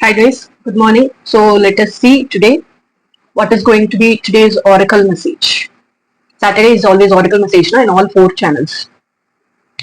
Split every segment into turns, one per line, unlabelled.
Hi guys, good morning. So let us see today what is going to be today's oracle message. Saturday is always oracle message in all four channels.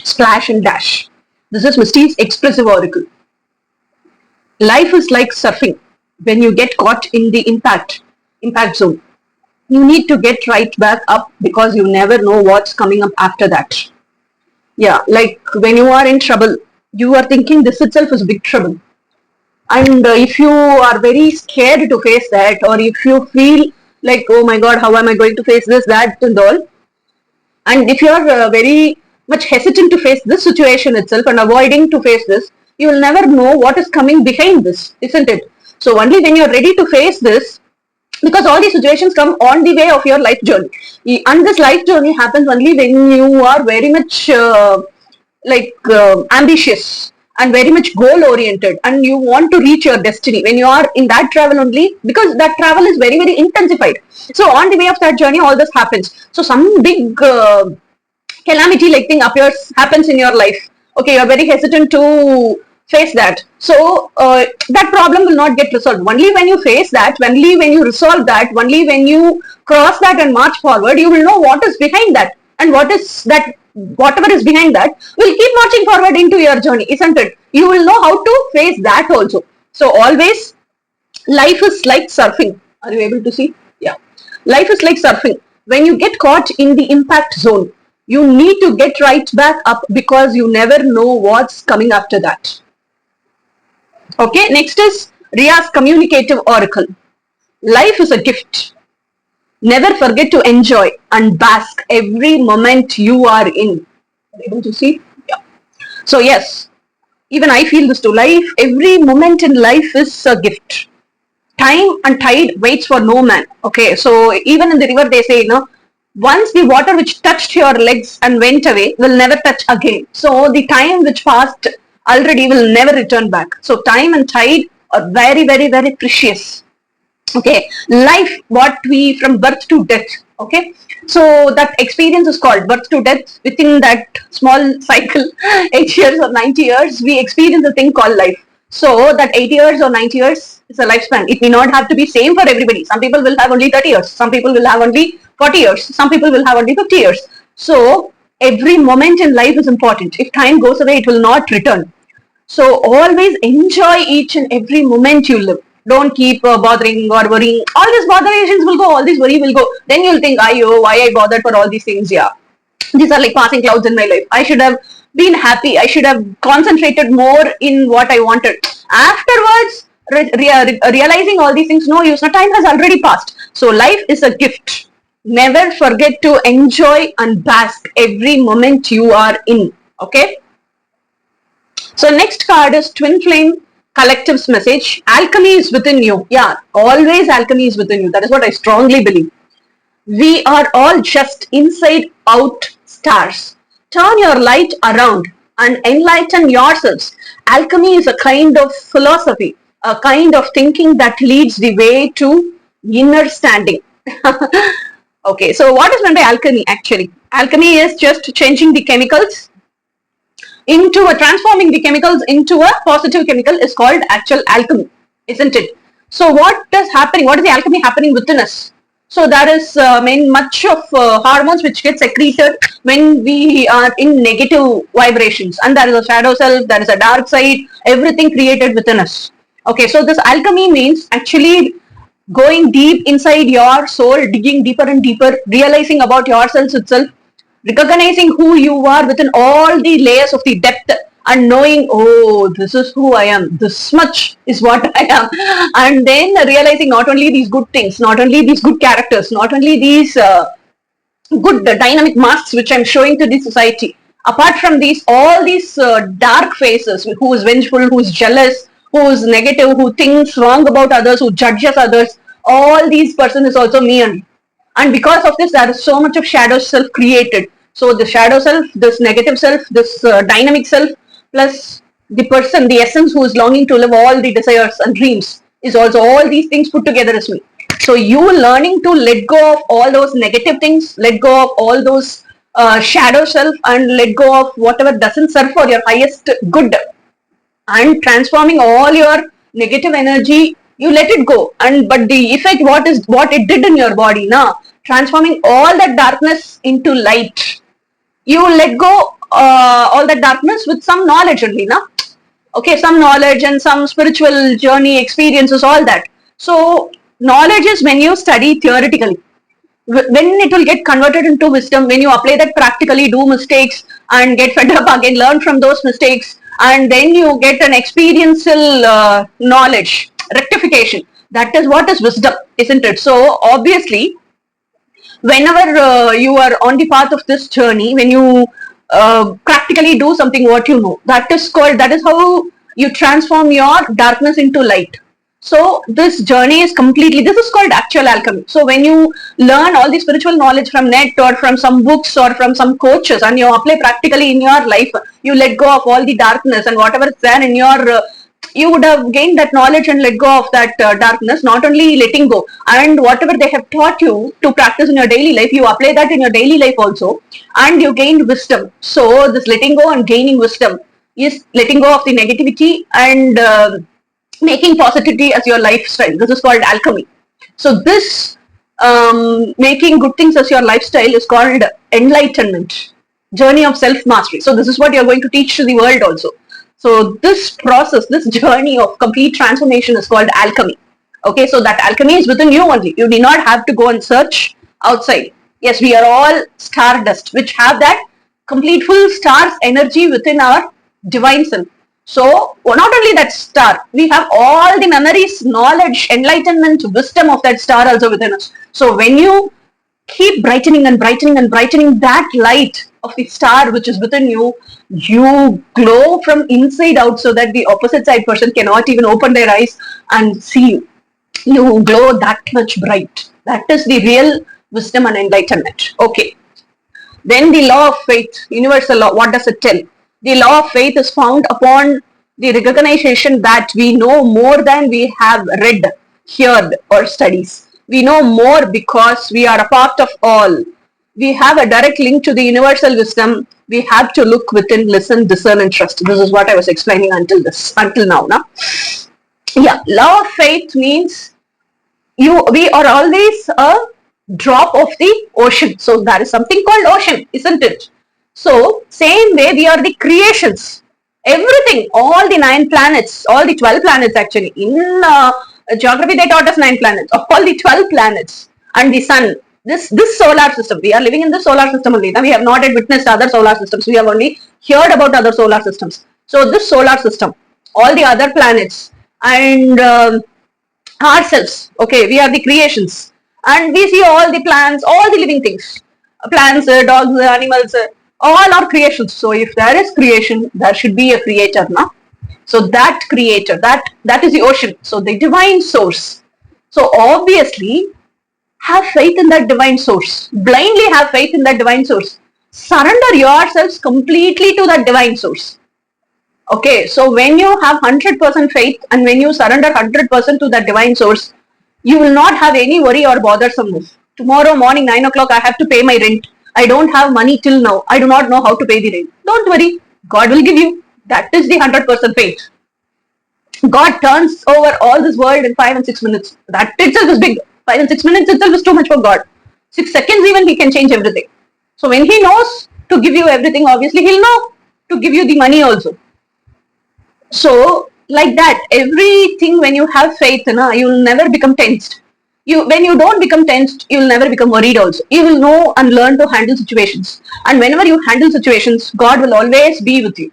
Splash and dash. This is Misty's expressive oracle. Life is like surfing. When you get caught in the impact zone, you need to get right back up because you never know what's coming up after that. Yeah, like when you are in trouble, you are thinking this itself is big trouble. And if you are very scared to face that, or if you feel like, oh my god, how am I going to face this, that, and all, and if you are very much hesitant to face this situation itself and avoiding to face this, you will never know what is coming behind this, isn't it? So, only when you're ready to face this, because all these situations come on the way of your life journey, and this life journey happens only when you are very much ambitious and very much goal oriented and you want to reach your destiny. When you are in that travel only, because that travel is very very intensified, so on the way of that journey all this happens. So some big calamity like thing appears, happens in your life. Okay, you're very hesitant to face that, so that problem will not get resolved. Only when you face that, only when you resolve that, only when you cross that and march forward, you will know what is behind that, and what is that, whatever is behind that will keep marching forward into your journey, isn't it? You will know how to face that also. So always, life is like surfing. Are you able to see? Yeah, life is like surfing. When you get caught in the impact zone, you need to get right back up because you never know what's coming after that. Okay, next is Ria's communicative oracle. Life is a gift. Never forget to enjoy and bask every moment you are in. Able to see? Yeah. So yes, even I feel this too. Life, every moment in life is a gift. Time and tide waits for no man. Okay, so even in the river they say, once the water which touched your legs and went away will never touch again. So the time which passed already will never return back. So time and tide are very, very, very precious. Okay, life, what we from birth to death. Okay, so that experience is called birth to death. Within that small cycle, 8 years or 90 years, we experience a thing called life. So that 80 years or 90 years is a lifespan. It may not have to be same for everybody. Some people will have only 30 years. Some people will have only 40 years. Some people will have only 50 years. So every moment in life is important. If time goes away, it will not return. So always enjoy each and every moment you live. Don't keep bothering or worrying. All these botherations will go, all this worry will go. Then you'll think, why I bothered for all these things? Yeah, these are like passing clouds in my life. I should have been happy. I should have concentrated more in what I wanted. Afterwards, realizing all these things, no use. No, time has already passed. So life is a gift. Never forget to enjoy and bask every moment you are in. Okay. So next card is Twin Flame Collective's message. Alchemy is within you. Yeah, always alchemy is within you. That is what I strongly believe. We are all just inside out stars. Turn your light around and enlighten yourselves. Alchemy is a kind of philosophy, a kind of thinking that leads the way to inner standing. Okay, so what is meant by alchemy actually? Alchemy is just changing the chemicals into transforming the chemicals into a positive chemical is called actual alchemy, isn't it? So what is happening? What is the alchemy happening within us? So that is much of hormones which get secreted when we are in negative vibrations, and there is a shadow self, there is a dark side, everything created within us. Okay, so this alchemy means actually going deep inside your soul, digging deeper and deeper, realizing about yourself itself, recognizing who you are within all the layers of the depth, and knowing, oh, this is who I am, this much is what I am, and then realizing not only these good things, not only these good characters, not only these good dynamic masks which I'm showing to the society. Apart from these, all these dark faces, who is vengeful, who is jealous, who is negative, who thinks wrong about others, who judges others, all these person is also me only. And because of this, there is so much of shadow self created. So the shadow self, this negative self, this dynamic self, plus the person, the essence who is longing to live all the desires and dreams, is also all these things put together as me. So you learning to let go of all those negative things, let go of all those shadow self, and let go of whatever doesn't serve for your highest good, and transforming all your negative energy, you let it go. But the effect, what it did in your body, now transforming all that darkness into light. You let go all that darkness with some knowledge only, na? Okay, some knowledge and some spiritual journey experiences, all that. So knowledge is when you study theoretically. When it will get converted into wisdom, when you apply that practically, do mistakes and get fed up again, learn from those mistakes, and then you get an experiential knowledge, rectification. That is what is wisdom, isn't it? So obviously, whenever you are on the path of this journey, when you practically do something what you know, that is how you transform your darkness into light. So this journey is completely, this is called actual alchemy. So when you learn all the spiritual knowledge from net or from some books or from some coaches and you apply practically in your life, you let go of all the darkness and whatever is there in your you would have gained that knowledge and let go of that darkness. Not only letting go, and whatever they have taught you to practice in your daily life, you apply that in your daily life also, and you gained wisdom. So this letting go and gaining wisdom is letting go of the negativity and making positivity as your lifestyle. This is called alchemy. So this making good things as your lifestyle is called enlightenment, journey of self-mastery. So this is what you're going to teach to the world also. So this process, this journey of complete transformation is called alchemy. Okay, so that alchemy is within you only. You need not have to go and search outside. Yes, we are all stardust, which have that complete full star's energy within our divine self. So not only that star, we have all the memories, knowledge, enlightenment, wisdom of that star also within us. So when you keep brightening and brightening and brightening that light of the star which is within you, you glow from inside out so that the opposite side person cannot even open their eyes and see you. You glow that much bright. That is the real wisdom and enlightenment. Okay. Then the law of faith, universal law, what does it tell? The law of faith is found upon the recognition that we know more than we have read, heard, or studies. We know more because we are a part of all. We have a direct link to the universal wisdom. We have to look within, listen, discern, and trust. This is what I was explaining until now. Na? Yeah, law of faith means we are always a drop of the ocean. So there is something called ocean, isn't it? So same way we are the creations. Everything, all the 9 planets, all the 12 planets actually. In geography they taught us 9 planets. All the 12 planets and the sun. This solar system, we are living in the solar system only. We have not yet witnessed other solar systems. We have only heard about other solar systems. So this solar system, all the other planets and ourselves, okay, we are the creations. And we see all the plants, all the living things. Plants, dogs, animals, all are creations. So if there is creation, there should be a creator, no? So that creator, that is the ocean. So the divine source. So obviously, have faith in that divine source. Blindly have faith in that divine source. Surrender yourselves completely to that divine source. Okay, so when you have 100% faith and when you surrender 100% to that divine source, you will not have any worry or bothersomeness. Tomorrow morning 9 o'clock I have to pay my rent. I don't have money till now. I do not know how to pay the rent. Don't worry. God will give you. That is the 100% faith. God turns over all this world in 5 and 6 minutes. That itself is big. 5 and 6 minutes itself is too much for God. 6 seconds even he can change everything. So when he knows to give you everything, obviously he'll know to give you the money also. So like that, everything when you have faith, you will never become tensed. When you don't become tensed, you will never become worried also. You will know and learn to handle situations. And whenever you handle situations, God will always be with you.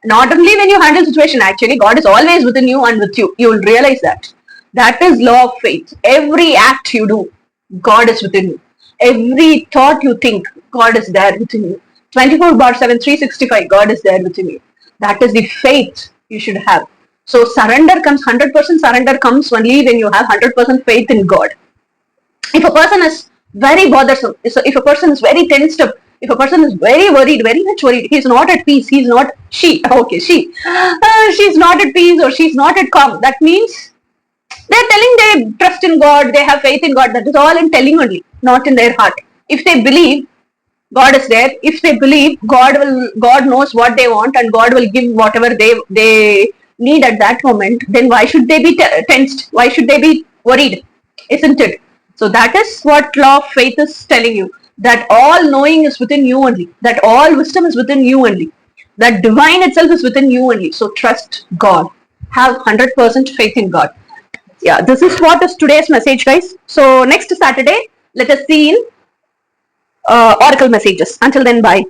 Not only when you handle situation, actually, God is always within you and with you. You will realize that. That is law of faith. Every act you do, God is within you. Every thought you think, God is there within you. 24/7, 365, God is there within you. That is the faith you should have. So surrender comes, 100% surrender comes only when you have 100% faith in God. If a person is very bothersome, if a person is very tensed up, if a person is very worried, very much worried, he is not at peace, he is not, she's not at peace or she's not at calm, that means they're telling they trust in God, they have faith in God. That is all in telling only, not in their heart. If they believe God is there, if they believe God knows what they want and God will give whatever they need at that moment, then why should they be tensed? Why should they be worried? Isn't it? So that is what law of faith is telling you, that all knowing is within you only, that all wisdom is within you only, that divine itself is within you only. So trust God. Have 100% faith in God. Yeah, this is what is today's message, guys. So next Saturday, let us see in Oracle messages. Until then, bye.